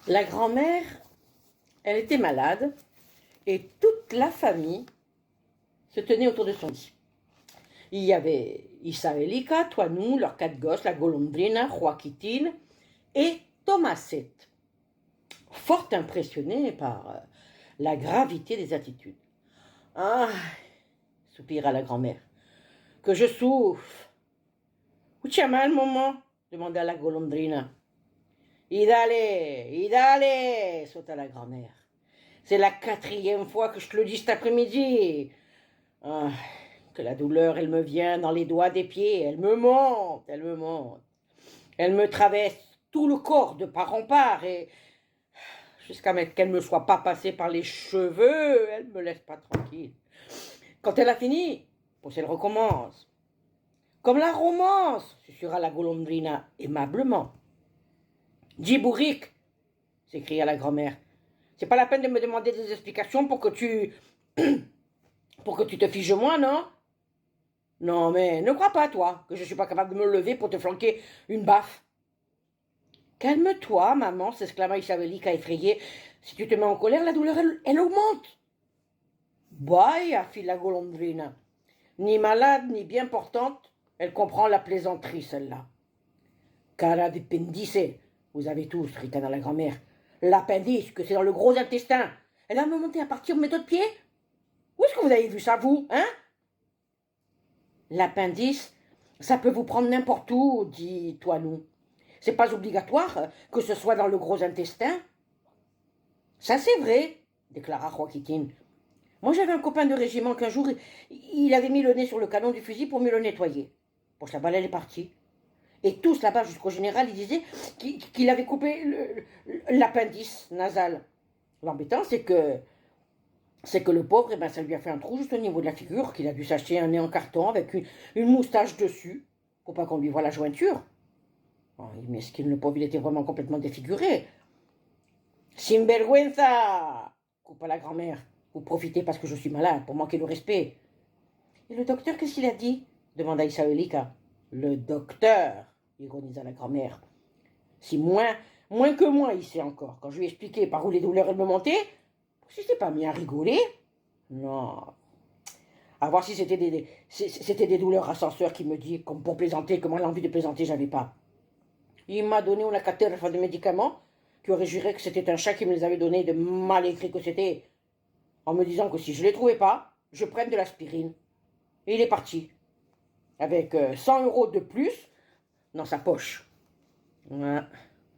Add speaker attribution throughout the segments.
Speaker 1: La grand-mère, elle était malade et toute la famille se tenait autour de son lit. Il y avait Issa et Lika, toi, nous, leurs 4 gosses, la Golondrina, Joaquitin et Thomasette, fort impressionnés par la gravité des attitudes. Ah, soupira la grand-mère, que je souffre. Où tu as mal, maman demanda la Golondrina. Idale, sauta la grand-mère. C'est la 4e fois que je te le dis cet après-midi. Ah, que la douleur, elle me vient dans les doigts des pieds, elle me monte. Elle me traverse tout le corps de part en part et jusqu'à qu'elle ne me soit pas passée par les cheveux, elle ne me laisse pas tranquille. Quand elle a fini, elle recommence. Comme la romance, susurra la Golondrina aimablement. Dis bourrique, s'écria la grand-mère. C'est pas la peine de me demander des explications pour que tu te fiches de moi, non? Non, mais ne crois pas, toi, que je suis pas capable de me lever pour te flanquer une baffe. Calme-toi, maman, s'exclama Isabellica effrayée. Si tu te mets en colère, la douleur, elle augmente. Boy, fit la Golondrina. Ni malade, ni bien portante, elle comprend la plaisanterie, celle-là. Cara d'appendice, vous avez tous, ricana la grand-mère. L'appendice, que c'est dans le gros intestin. Elle va me monter à partir de mes 2 pieds? Où est-ce que vous avez vu ça, vous, hein? L'appendice, ça peut vous prendre n'importe où, dit Toinou. C'est pas obligatoire que ce soit dans le gros intestin. Ça, c'est vrai, déclara Joaquitin. Moi, j'avais un copain de régiment qu'un jour, il avait mis le nez sur le canon du fusil pour mieux le nettoyer. Pour sa balle, elle est partie. Et tous là-bas, jusqu'au général, ils disaient qu'il avait coupé l'appendice nasal. L'embêtant, c'est que le pauvre, eh ben, ça lui a fait un trou juste au niveau de la figure, qu'il a dû s'acheter un nez en carton avec une moustache dessus, pour pas qu'on lui voie la jointure. Oh, mais est-ce qu'il le pauvre, il était vraiment complètement défiguré. Sinvergüenza, coupa la grand-mère. Vous profitez parce que je suis malade, pour manquer de respect. Et le docteur, qu'est-ce qu'il a dit demanda Isabellica. Le docteur, ironisa la grand-mère. Si moins que moi, il sait encore. Quand je lui ai expliqué par où les douleurs elles me montaient, si s'est pas mis à rigoler. Non. À voir si c'était des douleurs ascenseurs qui me dit, comme pour plaisanter, que moi l'envie de plaisanter, j'avais pas. Il m'a donné une caterfa de médicaments qui aurait juré que c'était un chat qui me les avait donnés, de mal écrit que c'était, en me disant que si je ne les trouvais pas, je prenne de l'aspirine. Et il est parti, avec 100 € de plus dans sa poche. Ouais,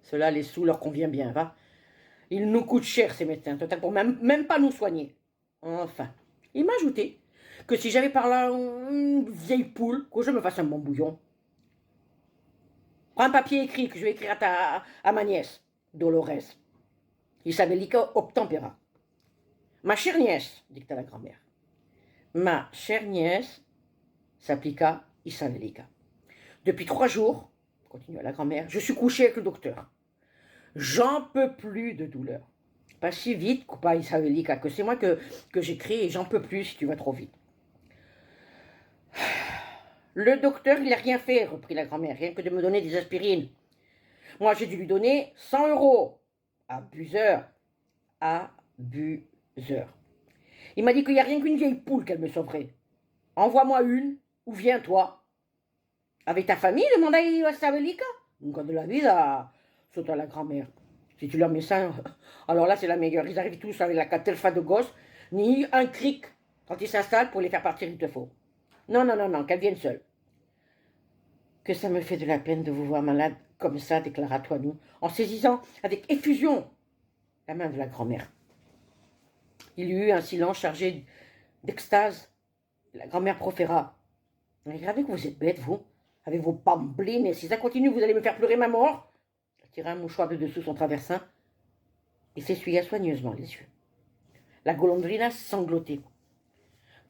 Speaker 1: cela, les sous leur convient bien, va. Ils nous coûtent cher, ces médecins, total, pour même pas nous soigner. Enfin, il m'a ajouté que si j'avais par là une vieille poule, que je me fasse un bon bouillon. Prends un papier écrit que je vais écrire à ma nièce, Dolores. Isabellica obtempéra. Ma chère nièce, dicta la grand-mère. Ma chère nièce, s'appliqua Isabellica. Depuis 3 jours, continua la grand-mère, je suis couchée avec le docteur. J'en peux plus de douleur. Pas si vite, coupa Isabellica, que c'est moi que j'écris et j'en peux plus si tu vas trop vite. Le docteur, il n'a rien fait, reprit la grand-mère, rien que de me donner des aspirines. Moi, j'ai dû lui donner 100 €. Abuseur. Abuseur. Il m'a dit qu'il n'y a rien qu'une vieille poule qu'elle me sauverait. Envoie-moi une, ou viens-toi. Avec ta famille, demanda Isabellica. Nunca de la vida, sauta la grand-mère. Si tu leur mets ça, alors là, c'est la meilleure. Ils arrivent tous avec la caterfa de gosse, ni un cric. Quand ils s'installent, pour les faire partir, il te faut. Non, qu'elles viennent seules. Que ça me fait de la peine de vous voir malade comme ça, déclara Toinou, en saisissant avec effusion la main de la grand-mère. Il y eut un silence chargé d'extase. La grand-mère proféra. Regardez que vous êtes bête, vous, avec vos pamblines, et si ça continue, vous allez me faire pleurer ma mort. Elle tira un mouchoir de dessous son traversin et s'essuya soigneusement les yeux. La Golondrina sanglotait.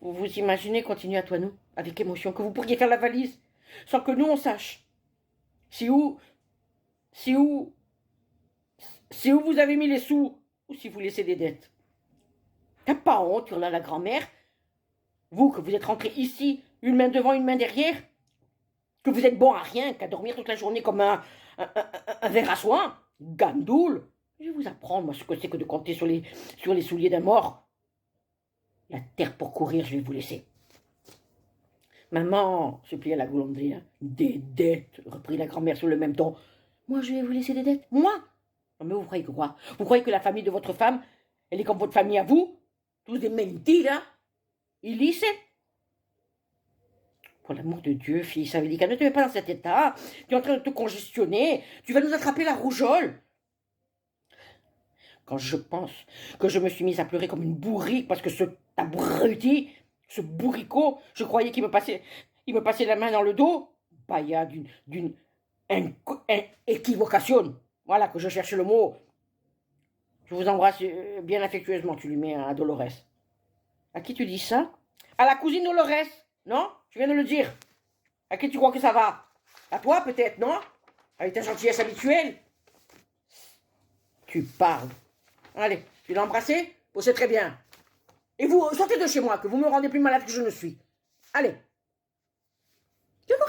Speaker 1: Vous vous imaginez, continua Toinou, avec émotion, que vous pourriez faire la valise sans que nous on sache. Si où vous avez mis les sous, ou si vous laissez des dettes. T'as pas honte, hurla la grand-mère. Vous, que vous êtes rentré ici, une main devant, une main derrière, que vous êtes bon à rien, qu'à dormir toute la journée comme un ver à soie, gandoule. Je vais vous apprendre, moi, ce que c'est que de compter sur les souliers d'un mort. La terre pour courir, je vais vous laisser. Maman, supplia la golondrine. Des dettes, reprit la grand-mère sur le même ton. Moi, je vais vous laisser des dettes. Moi? Non, mais vous croyez que quoi? Vous croyez que la famille de votre femme, elle est comme votre famille à vous? Tous des mentiras? Illices? Pour l'amour de Dieu, fille Savélika, ne te mets pas dans cet état. Tu es en train de te congestionner. Tu vas nous attraper la rougeole. Quand je pense que je me suis mise à pleurer comme une bourrique parce que ce abruti, ce bourricot, je croyais qu'il me passait la main dans le dos. Baya d'une équivocation. Voilà que je cherche le mot. Je vous embrasse bien affectueusement, tu lui mets à Dolores. À qui tu dis ça? À la cousine Dolores, non? Tu viens de le dire. À qui tu crois que ça va? À toi peut-être, non? Avec ta gentillesse habituelle. Tu parles. Allez, tu l'as embrassé? Oh, c'est très bien. Et vous, sortez de chez moi, que vous me rendez plus malade que je ne suis. Allez. Je vous